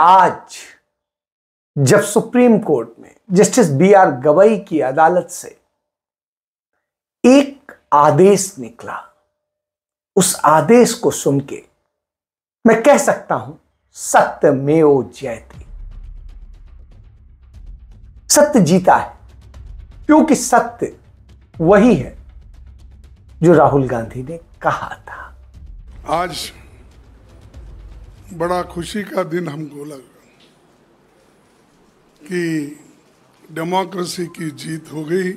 आज जब supreme court में जस्टिस बी.आर. गवई की अदालत से एक आदेश निकला, उस आदेश को सुन के मैं कह सकता हूं सत्यमेव जयते। सत्य जीता है, क्योंकि सत्य वही है जो राहुल गांधी ने कहा था। आज बड़ा खुशी का दिन हमको लगा कि डेमोक्रेसी की जीत हो गई,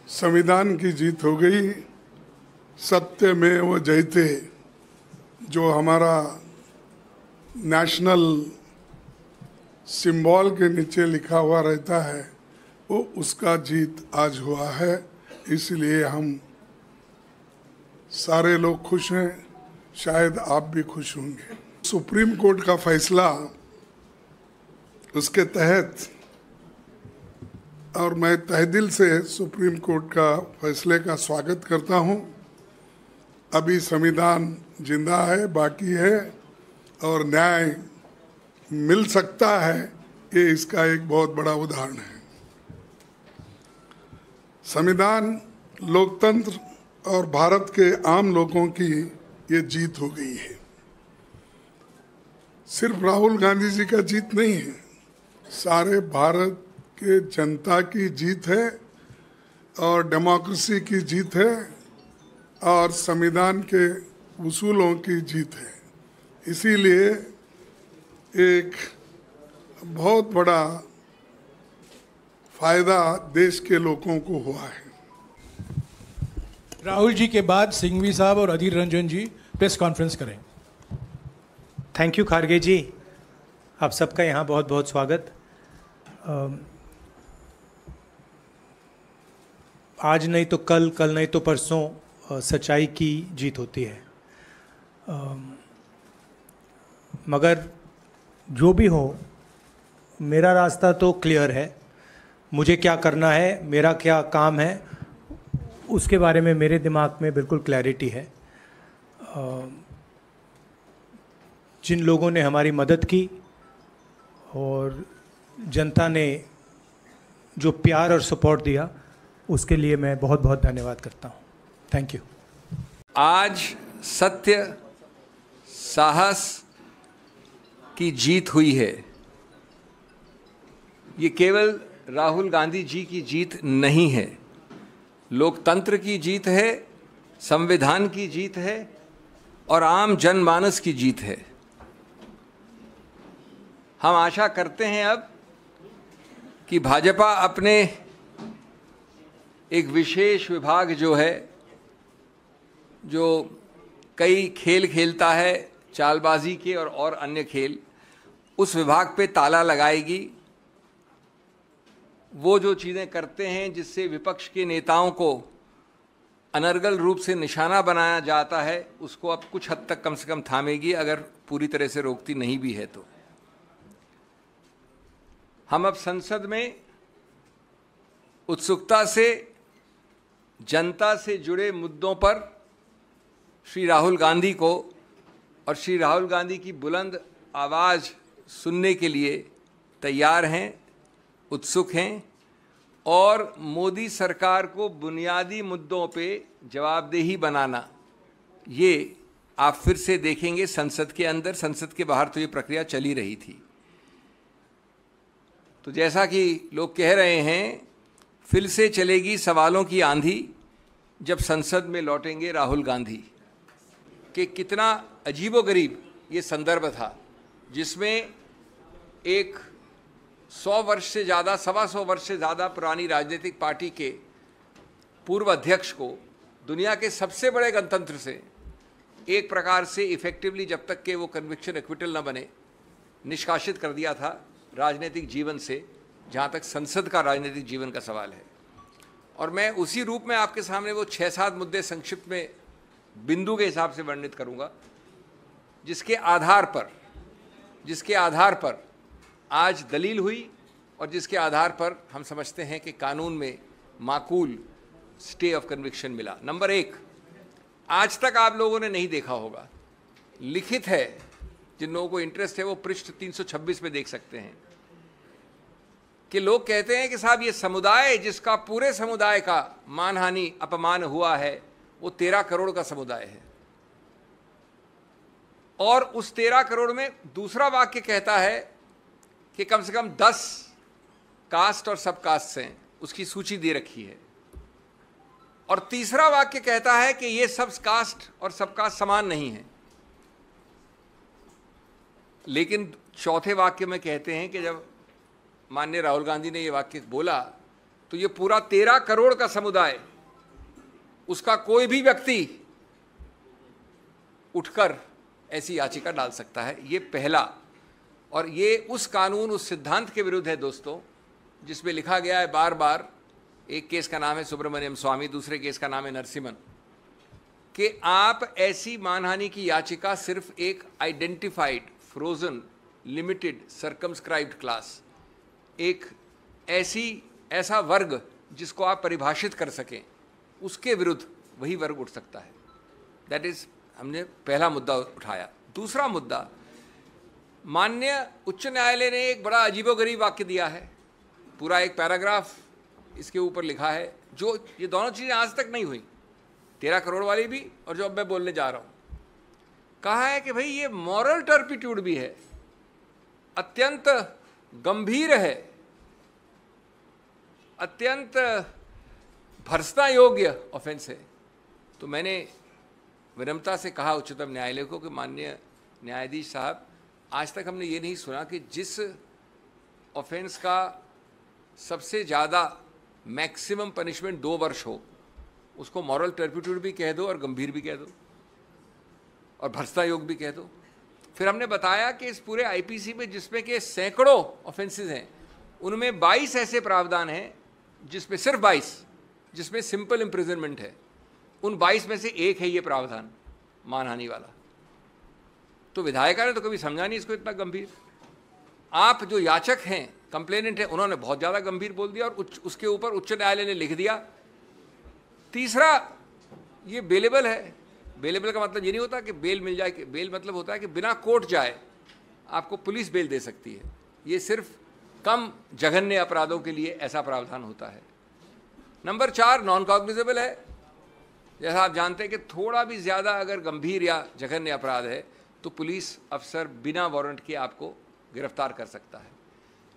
संविधान की जीत हो गई। सत्यमेव जयते जो हमारा नेशनल सिंबल के नीचे लिखा हुआ रहता है, वो उसका जीत आज हुआ है। इसलिए हम सारे लोग खुश हैं, शायद आप भी खुश होंगे। सुप्रीम कोर्ट का फैसला, उसके तहत, और मैं तहे दिल से सुप्रीम कोर्ट का फैसले का स्वागत करता हूं। अभी संविधान जिंदा है, बाकी है, और न्याय मिल सकता है, ये इसका एक बहुत बड़ा उदाहरण है। संविधान, लोकतंत्र और भारत के आम लोगों की ये जीत हो गई है। सिर्फ राहुल गांधी जी का जीत नहीं है, सारे भारत के जनता की जीत है और डेमोक्रेसी की जीत है और संविधान के उसूलों की जीत है। इसीलिए एक बहुत बड़ा फायदा देश के लोगों को हुआ है। राहुल जी के बाद सिंघवी साहब और अधीर रंजन जी प्रेस कॉन्फ्रेंस करें। थैंक यू खारगे जी, आप सबका यहाँ बहुत बहुत स्वागत। आज नहीं तो कल, कल नहीं तो परसों सच्चाई की जीत होती है। मगर जो भी हो, मेरा रास्ता तो क्लियर है। मुझे क्या करना है, मेरा क्या काम है, उसके बारे में मेरे दिमाग में बिल्कुल क्लैरिटी है। जिन लोगों ने हमारी मदद की और जनता ने जो प्यार और सपोर्ट दिया, उसके लिए मैं बहुत बहुत धन्यवाद करता हूँ। Thank you. आज सत्य, साहस की जीत हुई है। ये केवल राहुल गांधी जी की जीत नहीं है, लोकतंत्र की जीत है, संविधान की जीत है और आम जनमानस की जीत है। हम आशा करते हैं अब कि भाजपा अपने एक विशेष विभाग जो है, जो कई खेल खेलता है, चालबाजी के और अन्य खेल, उस विभाग पे ताला लगाएगी। वो जो चीज़ें करते हैं जिससे विपक्ष के नेताओं को अनर्गल रूप से निशाना बनाया जाता है, उसको अब कुछ हद तक कम से कम थामेगी, अगर पूरी तरह से रोकती नहीं भी है तो। हम अब संसद में उत्सुकता से जनता से जुड़े मुद्दों पर श्री राहुल गांधी को और श्री राहुल गांधी की बुलंद आवाज़ सुनने के लिए तैयार हैं, उत्सुक हैं और मोदी सरकार को बुनियादी मुद्दों पे जवाबदेही बनाना, ये आप फिर से देखेंगे संसद के अंदर। संसद के बाहर तो ये प्रक्रिया चली रही थी। तो जैसा कि लोग कह रहे हैं, फिर से चलेगी सवालों की आंधी जब संसद में लौटेंगे राहुल गांधी। कि कितना अजीबोगरीब ये संदर्भ था, जिसमें एक 100 वर्ष से ज़्यादा, 125 वर्ष से ज़्यादा पुरानी राजनीतिक पार्टी के पूर्व अध्यक्ष को दुनिया के सबसे बड़े गणतंत्र से एक प्रकार से इफेक्टिवली, जब तक कि वो कन्विक्शन एक्विटल न बने, निष्कासित कर दिया था राजनीतिक जीवन से, जहाँ तक संसद का राजनीतिक जीवन का सवाल है। और मैं उसी रूप में आपके सामने वो 6-7 मुद्दे संक्षिप्त में बिंदु के हिसाब से वर्णित करूँगा, जिसके आधार पर आज दलील हुई और जिसके आधार पर हम समझते हैं कि कानून में माकूल स्टे ऑफ कन्विक्शन मिला। नंबर 1, आज तक आप लोगों ने नहीं देखा होगा, लिखित है जिन लोगों को इंटरेस्ट है वो पृष्ठ 326 में देख सकते हैं कि लोग कहते हैं कि साहब ये समुदाय जिसका पूरे समुदाय का मानहानि अपमान हुआ है वो 13 करोड़ का समुदाय है, और उस 13 करोड़ में दूसरा वाक्य कहता है कि कम से कम 10 कास्ट और सब कास्ट हैं, उसकी सूची दे रखी है, और तीसरा वाक्य कहता है कि ये सब कास्ट और सब कास्ट समान नहीं है। लेकिन चौथे वाक्य में कहते हैं कि जब माननीय राहुल गांधी ने ये वाक्य बोला तो ये पूरा 13 करोड़ का समुदाय, उसका कोई भी व्यक्ति उठकर ऐसी याचिका डाल सकता है। ये पहला, और ये उस कानून, उस सिद्धांत के विरुद्ध है दोस्तों, जिसमें लिखा गया है बार बार, एक केस का नाम है सुब्रमण्यम स्वामी, दूसरे केस का नाम है नरसिम्हन, कि आप ऐसी मानहानि की याचिका सिर्फ एक identified, frozen, limited, circumscribed class, एक ऐसा वर्ग जिसको आप परिभाषित कर सकें, उसके विरुद्ध वही वर्ग उठ सकता है। दैट इज, हमने पहला मुद्दा उठाया। दूसरा मुद्दा, माननीय उच्च न्यायालय ने एक बड़ा अजीबोगरीब वाक्य दिया है, पूरा एक पैराग्राफ इसके ऊपर लिखा है, जो ये दोनों चीज़ें आज तक नहीं हुई, 13 करोड़ वाली भी और जो अब मैं बोलने जा रहा हूँ। कहा है कि भाई ये मॉरल टर्पिट्यूड भी है, अत्यंत गंभीर है, अत्यंत भर्त्सना योग्य ऑफेंस है। तो मैंने विनम्रता से कहा उच्चतम न्यायालय को कि माननीय न्यायाधीश साहब, आज तक हमने ये नहीं सुना कि जिस ऑफेंस का सबसे ज़्यादा मैक्सिमम पनिशमेंट 2 वर्ष हो, उसको मॉरल टर्पिट्यूड भी कह दो और गंभीर भी कह दो और भर्त्सना योग भी कह दो। फिर हमने बताया कि इस पूरे आईपीसी में, जिसमें कि सैकड़ों ऑफेंसेस हैं, उनमें 22 ऐसे प्रावधान हैं जिसमें सिर्फ 22 जिसमें सिंपल इम्प्रिजनमेंट है। उन 22 में से एक है ये प्रावधान मानहानि वाला। तो विधायिका ने तो कभी समझा नहीं इसको इतना गंभीर। आप जो याचक हैं, कंप्लेनेंट हैं, उन्होंने बहुत ज़्यादा गंभीर बोल दिया, और उसके ऊपर उच्च न्यायालय ने लिख दिया। तीसरा, ये बेलेबल है। बेलेबल का मतलब ये नहीं होता कि बेल मिल जाए, बेल मतलब होता है कि बिना कोर्ट जाए आपको पुलिस बेल दे सकती है। ये सिर्फ कम जघन्य अपराधों के लिए ऐसा प्रावधान होता है। नंबर 4, नॉन कॉग्निजेबल है। जैसा आप जानते हैं कि थोड़ा भी ज़्यादा अगर गंभीर या जघन्य अपराध है तो पुलिस अफसर बिना वारंट के आपको गिरफ्तार कर सकता है।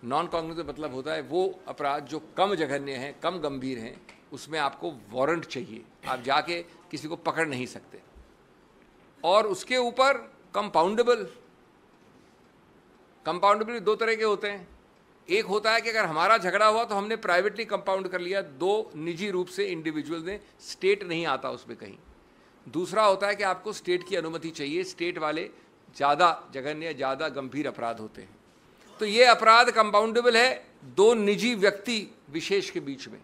नॉन कॉग्निजेबल मतलब होता है वो अपराध जो कम जघन्य हैं, कम गंभीर हैं, उसमें आपको वारंट चाहिए, आप जाके किसी को पकड़ नहीं सकते। और उसके ऊपर कंपाउंडेबल 2 तरह के होते हैं। एक होता है कि अगर हमारा झगड़ा हुआ तो हमने प्राइवेटली कंपाउंड कर लिया, 2 निजी रूप से इंडिविजुअल ने, स्टेट नहीं आता उसमें कहीं। दूसरा होता है कि आपको स्टेट की अनुमति चाहिए, स्टेट वाले ज़्यादा जघन्य, ज़्यादा गंभीर अपराध होते हैं। तो ये अपराध कंपाउंडेबल है 2 निजी व्यक्ति विशेष के बीच में।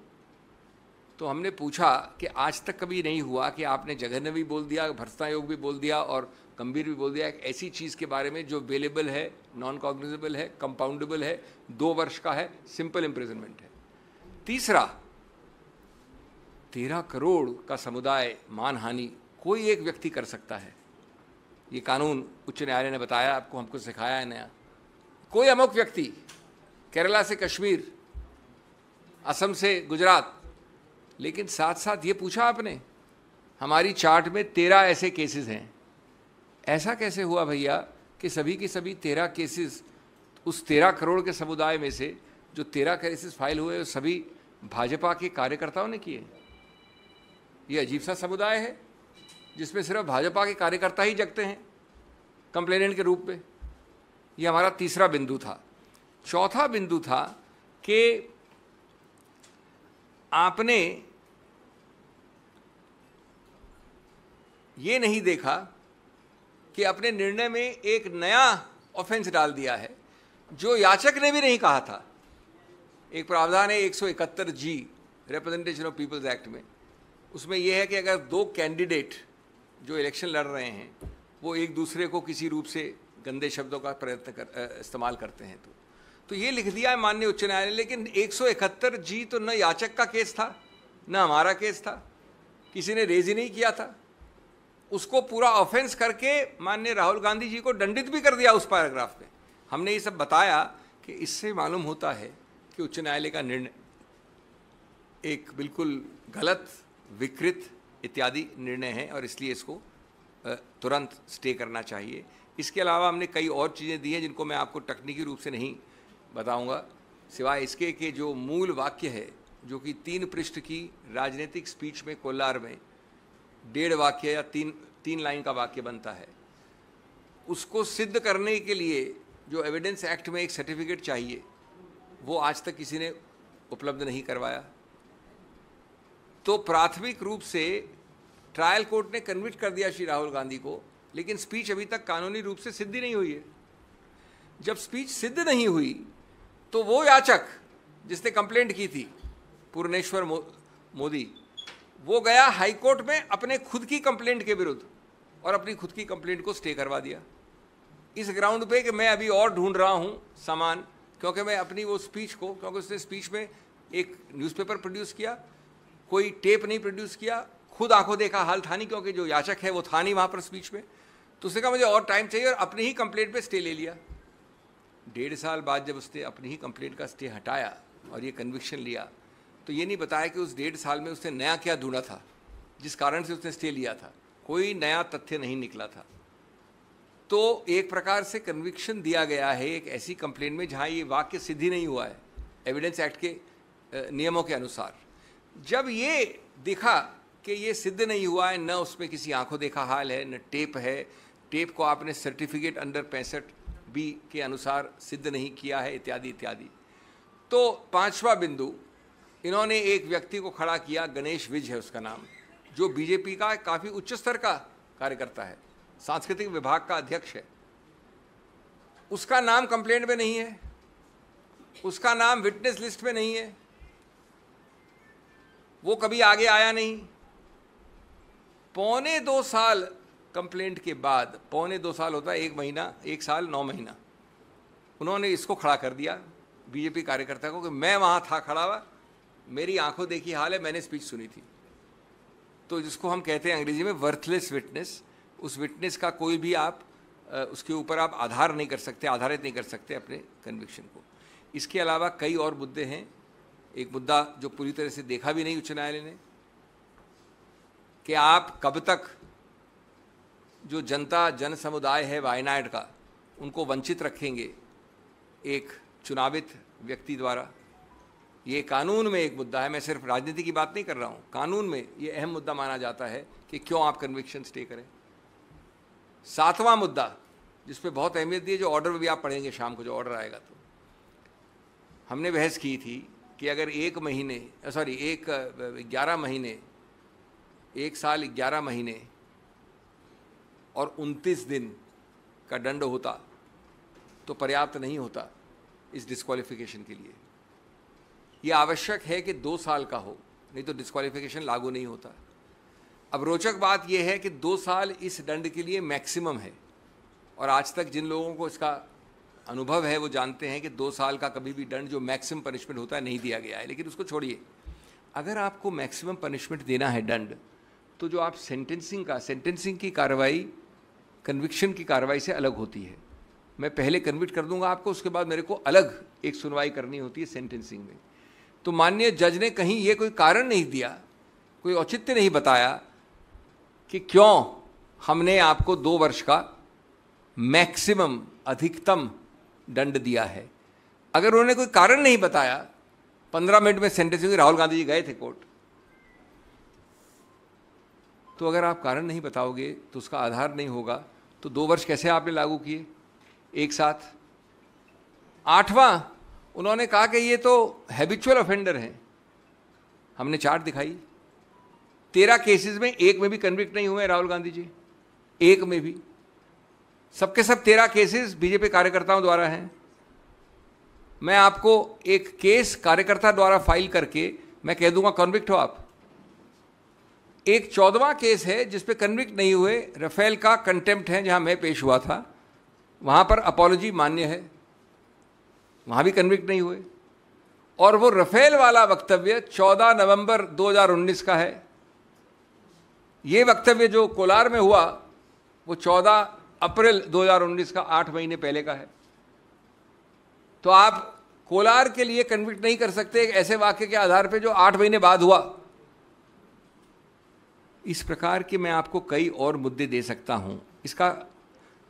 तो हमने पूछा कि आज तक कभी नहीं हुआ कि आपने जघन्य भी बोल दिया, भर्त्सना योग भी बोल दिया और गंभीर भी बोल दिया, एक ऐसी चीज़ के बारे में जो बेलेबल है, नॉन कॉग्निजेबल है, कंपाउंडेबल है, 2 वर्ष का है, सिंपल इम्प्रिजनमेंट है। तीसरा, 13 करोड़ का समुदाय मानहानि कोई एक व्यक्ति कर सकता है। ये कानून उच्च न्यायालय ने बताया, आपको, हमको सिखाया है नया। कोई अमुक व्यक्ति, केरला से कश्मीर, असम से गुजरात, लेकिन साथ साथ ये पूछा आपने, हमारी चार्ट में 13 ऐसे केसेस हैं। ऐसा कैसे हुआ भैया कि सभी के सभी 13 केसेस उस 13 करोड़ के समुदाय में से जो 13 केसेस फाइल हुए, सभी भाजपा के कार्यकर्ताओं ने किए? ये अजीब सा समुदाय है जिसमें सिर्फ भाजपा के कार्यकर्ता ही जगते हैं कंप्लेनेंट के रूप में। ये हमारा तीसरा बिंदु था। चौथा बिंदु था कि आपने ये नहीं देखा कि अपने निर्णय में एक नया ऑफेंस डाल दिया है जो याचक ने भी नहीं कहा था। एक प्रावधान है 171G representation of peoples act में, उसमें यह है कि अगर 2 कैंडिडेट जो इलेक्शन लड़ रहे हैं वो एक दूसरे को किसी रूप से गंदे शब्दों का इस्तेमाल करते हैं तो ये लिख दिया है माननीय उच्च न्यायालय। लेकिन 171G तो न याचक का केस था न हमारा केस था, किसी ने रेज ही नहीं किया था। उसको पूरा ऑफेंस करके माननीय राहुल गांधी जी को दंडित भी कर दिया उस पैराग्राफ में। हमने ये सब बताया कि इससे मालूम होता है कि उच्च न्यायालय का निर्णय एक बिल्कुल गलत, विकृत इत्यादि निर्णय है और इसलिए इसको तुरंत स्टे करना चाहिए। इसके अलावा हमने कई और चीज़ें दी हैं जिनको मैं आपको तकनीकी रूप से नहीं बताऊंगा, सिवाय इसके कि जो मूल वाक्य है जो कि 3 पृष्ठ की राजनीतिक स्पीच में कोलार में 1.5 वाक्य या 3 लाइन का वाक्य बनता है, उसको सिद्ध करने के लिए जो एविडेंस एक्ट में एक सर्टिफिकेट चाहिए वो आज तक किसी ने उपलब्ध नहीं करवाया। तो प्राथमिक रूप से ट्रायल कोर्ट ने कन्विक्ट कर दिया श्री राहुल गांधी को, लेकिन स्पीच अभी तक कानूनी रूप से सिद्ध नहीं हुई है। जब स्पीच सिद्ध नहीं हुई तो वो याचक जिसने कंप्लेंट की थी, पूर्णेश्वर मोदी, वो गया हाईकोर्ट में अपने खुद की कंप्लेंट के विरुद्ध और अपनी खुद की कंप्लेंट को स्टे करवा दिया इस ग्राउंड पे कि मैं अभी और ढूंढ रहा हूं सामान, क्योंकि मैं अपनी वो स्पीच को, क्योंकि उसने स्पीच में एक न्यूज़पेपर प्रोड्यूस किया, कोई टेप नहीं प्रोड्यूस किया, खुद आंखों देखा हाल था नहीं, क्योंकि जो याचक है वो था नहीं वहाँ पर स्पीच में, तो उसने कहा मुझे और टाइम चाहिए और अपनी ही कंप्लेंट पे स्टे ले लिया। 1.5 साल बाद जब उसने अपनी ही कंप्लेंट का स्टे हटाया और ये कन्विक्शन लिया, तो ये नहीं बताया कि उस 1.5 साल में उसने नया क्या ढूंढा था जिस कारण से उसने स्टे लिया था। कोई नया तथ्य नहीं निकला था। तो एक प्रकार से कन्विक्शन दिया गया है एक ऐसी कंप्लेंट में जहाँ ये वाक्य सिद्ध ही नहीं हुआ है एविडेंस एक्ट के नियमों के अनुसार। जब ये दिखा कि ये सिद्ध नहीं हुआ है, न उसमें किसी आंखों देखा हाल है, न टेप है, टेप को आपने सर्टिफिकेट अंडर 65B के अनुसार सिद्ध नहीं किया है, इत्यादि इत्यादि। तो 5वां बिंदु, इन्होंने एक व्यक्ति को खड़ा किया, गणेश विज है उसका नाम, जो बीजेपी का काफ़ी उच्च स्तर का कार्यकर्ता है, सांस्कृतिक विभाग का अध्यक्ष है। उसका नाम कंप्लेंट में नहीं है, उसका नाम विटनेस लिस्ट में नहीं है, वो कभी आगे आया नहीं। 1.25 साल कंप्लेंट के बाद, 1.25 साल होता है 1 महीना, 1 साल 9 महीना, उन्होंने इसको खड़ा कर दिया बीजेपी कार्यकर्ता को कि मैं वहाँ था खड़ा हुआ, मेरी आंखों देखी हाल है, मैंने स्पीच सुनी थी। तो जिसको हम कहते हैं अंग्रेजी में वर्थलेस विटनेस, उस विटनेस का कोई भी आप उसके ऊपर आप आधार नहीं कर सकते, आधारित नहीं कर सकते अपने कन्विक्शन को। इसके अलावा कई और मुद्दे हैं। एक मुद्दा जो पूरी तरह से देखा भी नहीं उच्च न्यायालय ने, कि आप कब तक जो जनता जन समुदाय है वायनाड का, उनको वंचित रखेंगे एक चुनावित व्यक्ति द्वारा। ये कानून में एक मुद्दा है, मैं सिर्फ राजनीति की बात नहीं कर रहा हूँ, कानून में ये अहम मुद्दा माना जाता है कि क्यों आप कन्विक्शन स्टे करें। 7वां मुद्दा जिस पे बहुत अहमियत दी है, जो ऑर्डर में भी आप पढ़ेंगे शाम को, जो ऑर्डर आएगा, तो हमने बहस की थी कि अगर 11 महीने, 1 साल 11 महीने और 29 दिन का दंड होता तो पर्याप्त नहीं होता इस डिस्क्वालिफिकेशन के लिए। ये आवश्यक है कि 2 साल का हो, नहीं तो डिस्क्वालिफिकेशन लागू नहीं होता। अब रोचक बात यह है कि 2 साल इस दंड के लिए मैक्सिमम है, और आज तक जिन लोगों को इसका अनुभव है वो जानते हैं कि 2 साल का कभी भी दंड जो मैक्सिमम पनिशमेंट होता है नहीं दिया गया है। लेकिन उसको छोड़िए, अगर आपको मैक्सिमम पनिशमेंट देना है दंड, तो जो आप सेंटेंसिंग की कार्रवाई कन्विक्शन की कार्रवाई से अलग होती है। मैं पहले कन्विक्ट कर दूंगा आपको, उसके बाद मेरे को अलग एक सुनवाई करनी होती है सेंटेंसिंग में। तो माननीय जज ने कहीं ये कोई कारण नहीं दिया, कोई औचित्य नहीं बताया कि क्यों हमने आपको 2 वर्ष का मैक्सिमम अधिकतम दंड दिया है। अगर उन्होंने कोई कारण नहीं बताया, 15 मिनट में सेंटेंसिंग, राहुल गांधी जी गए थे कोर्ट, तो अगर आप कारण नहीं बताओगे तो उसका आधार नहीं होगा, तो 2 वर्ष कैसे आपने लागू किए एक साथ। 8वां, उन्होंने कहा कि ये तो हैबिचुअल ऑफेंडर हैं। हमने चार्ट दिखाई, 13 केसेस में 1 में भी कन्विक्ट नहीं हुए राहुल गांधी जी, 1 में भी। सबके सब 13 केसेस बीजेपी कार्यकर्ताओं द्वारा हैं। मैं आपको एक केस कार्यकर्ता द्वारा फाइल करके मैं कह दूंगा कन्विक्ट हो आप। एक 14वां केस है जिस पे कन्विक्ट नहीं हुए, राफेल का कंटेम्प्ट है, जहां मैं पेश हुआ था, वहां पर अपॉलॉजी मान्य है, वहां भी कन्विक्ट नहीं हुए। और वो राफेल वाला वक्तव्य 14 नवंबर 2019 का है, ये वक्तव्य जो कोलार में हुआ वो 14 अप्रैल 2019 का 8 महीने पहले का है। तो आप कोलार के लिए कन्विक्ट नहीं कर सकते एक ऐसे वाक्य के आधार पे जो 8 महीने बाद हुआ। इस प्रकार के मैं आपको कई और मुद्दे दे सकता हूं। इसका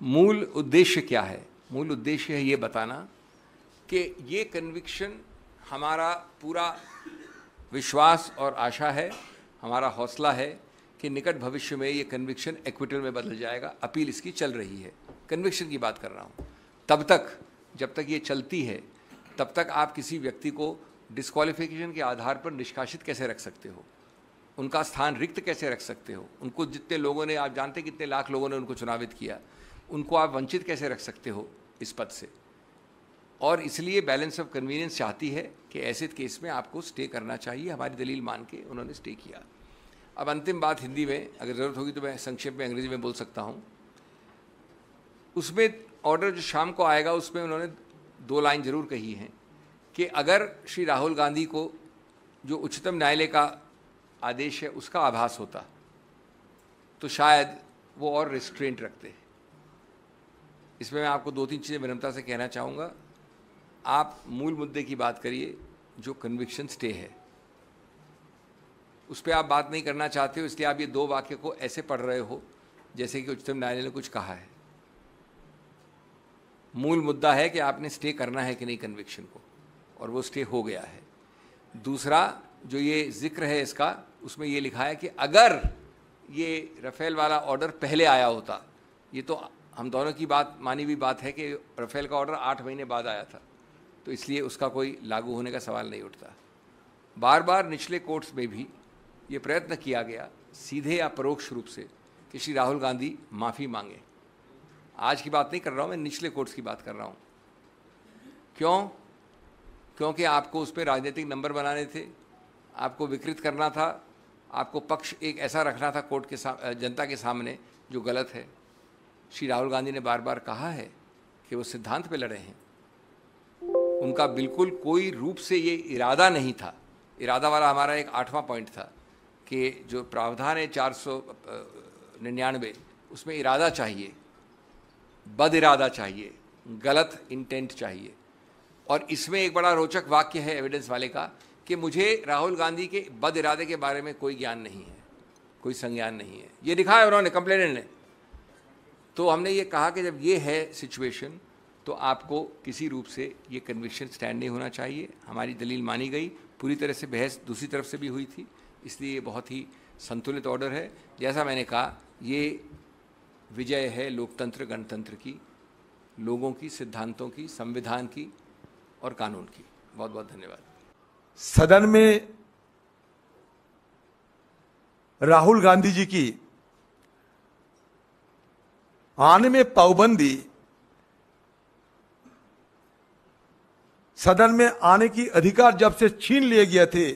मूल उद्देश्य क्या है? मूल उद्देश्य है ये बताना कि ये कन्विक्शन हमारा पूरा विश्वास और आशा है, हमारा हौसला है कि निकट भविष्य में ये कन्विक्शन एक्विटल में बदल जाएगा। अपील इसकी चल रही है, कन्विक्शन की बात कर रहा हूँ। तब तक, जब तक ये चलती है, तब तक आप किसी व्यक्ति को डिस्क्वालिफिकेशन के आधार पर निष्कासित कैसे रख सकते हो, उनका स्थान रिक्त कैसे रख सकते हो, उनको जितने लोगों ने, आप जानते कितने लाख लोगों ने उनको चुनावित किया, उनको आप वंचित कैसे रख सकते हो इस पद से। और इसलिए बैलेंस ऑफ कन्वीनियंस चाहती है कि ऐसे केस में आपको स्टे करना चाहिए। हमारी दलील मान के उन्होंने स्टे किया। अब अंतिम बात हिंदी में, अगर ज़रूरत होगी तो मैं संक्षेप में अंग्रेजी में बोल सकता हूँ। उसमें ऑर्डर जो शाम को आएगा उसमें उन्होंने 2 लाइन जरूर कही हैं कि अगर श्री राहुल गांधी को जो उच्चतम न्यायालय का आदेश है उसका आभास होता तो शायद वो और रिस्ट्रेंट रखते। इसमें मैं आपको 2-3 चीज़ें विनम्रता से कहना चाहूँगा। आप मूल मुद्दे की बात करिए जो कन्विक्शन स्टे है, उस पर आप बात नहीं करना चाहते हो, इसलिए आप ये 2 वाक्य को ऐसे पढ़ रहे हो जैसे कि उच्चतम न्यायालय ने कुछ कहा है। मूल मुद्दा है कि आपने स्टे करना है कि नहीं कन्विक्शन को, और वो स्टे हो गया है। दूसरा जो ये जिक्र है इसका, उसमें ये लिखा है कि अगर ये रफेल वाला ऑर्डर पहले आया होता, ये तो हम दोनों की बात मानी हुई बात है कि रफेल का ऑर्डर 8 महीने बाद आया था, तो इसलिए उसका कोई लागू होने का सवाल नहीं उठता। बार बार निचले कोर्ट्स में भी ये प्रयत्न किया गया, सीधे या परोक्ष रूप से, कि श्री राहुल गांधी माफ़ी मांगे। आज की बात नहीं कर रहा हूँ मैं, निचले कोर्ट्स की बात कर रहा हूँ। क्यों? क्योंकि आपको उस पर राजनीतिक नंबर बनाने थे, आपको विकृत करना था, आपको पक्ष एक ऐसा रखना था कोर्ट के जनता के सामने जो गलत है। श्री राहुल गांधी ने बार बार कहा है कि वो सिद्धांत पे लड़े हैं। उनका बिल्कुल कोई रूप से ये इरादा नहीं था। इरादा वाला हमारा एक 8वां पॉइंट था कि जो प्रावधान है 499, उसमें इरादा चाहिए, बद इरादा चाहिए, गलत इंटेंट चाहिए। और इसमें एक बड़ा रोचक वाक्य है एविडेंस वाले का कि मुझे राहुल गांधी के बद इरादे के बारे में कोई ज्ञान नहीं है, कोई संज्ञान नहीं है, ये लिखा है उन्होंने, कंप्लेनेंट ने। तो हमने ये कहा कि जब ये है सिचुएशन तो आपको किसी रूप से ये कन्विक्शन स्टैंड नहीं होना चाहिए। हमारी दलील मानी गई, पूरी तरह से बहस दूसरी तरफ से भी हुई थी, इसलिए ये बहुत ही संतुलित ऑर्डर है। जैसा मैंने कहा, ये विजय है लोकतंत्र गणतंत्र की, लोगों की, सिद्धांतों की, संविधान की और कानून की। बहुत बहुत धन्यवाद। सदन में राहुल गांधी जी की आने में पाबंदी, सदन में आने की अधिकार जब से छीन लिए गए थे,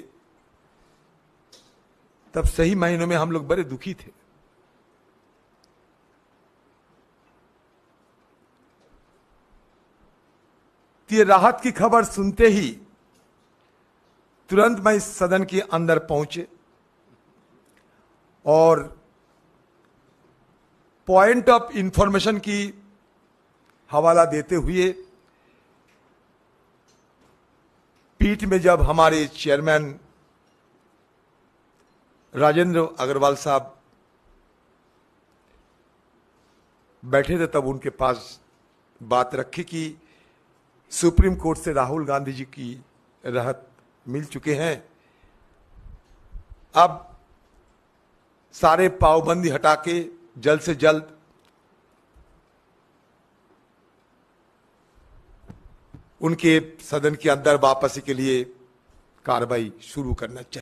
तब सही महीनों में हम लोग बड़े दुखी थे। ये राहत की खबर सुनते ही तुरंत मैं इस सदन के अंदर पहुंचे और पॉइंट ऑफ इंफॉर्मेशन की हवाला देते हुए पीठ में जब हमारे चेयरमैन राजेंद्र अग्रवाल साहब बैठे थे, तब उनके पास बात रखी कि सुप्रीम कोर्ट से राहुल गांधी जी की राहत मिल चुके हैं, अब सारे पाबंदी हटा के जल्द से जल्द उनके सदन के अंदर वापसी के लिए कार्रवाई शुरू करना चाहिए।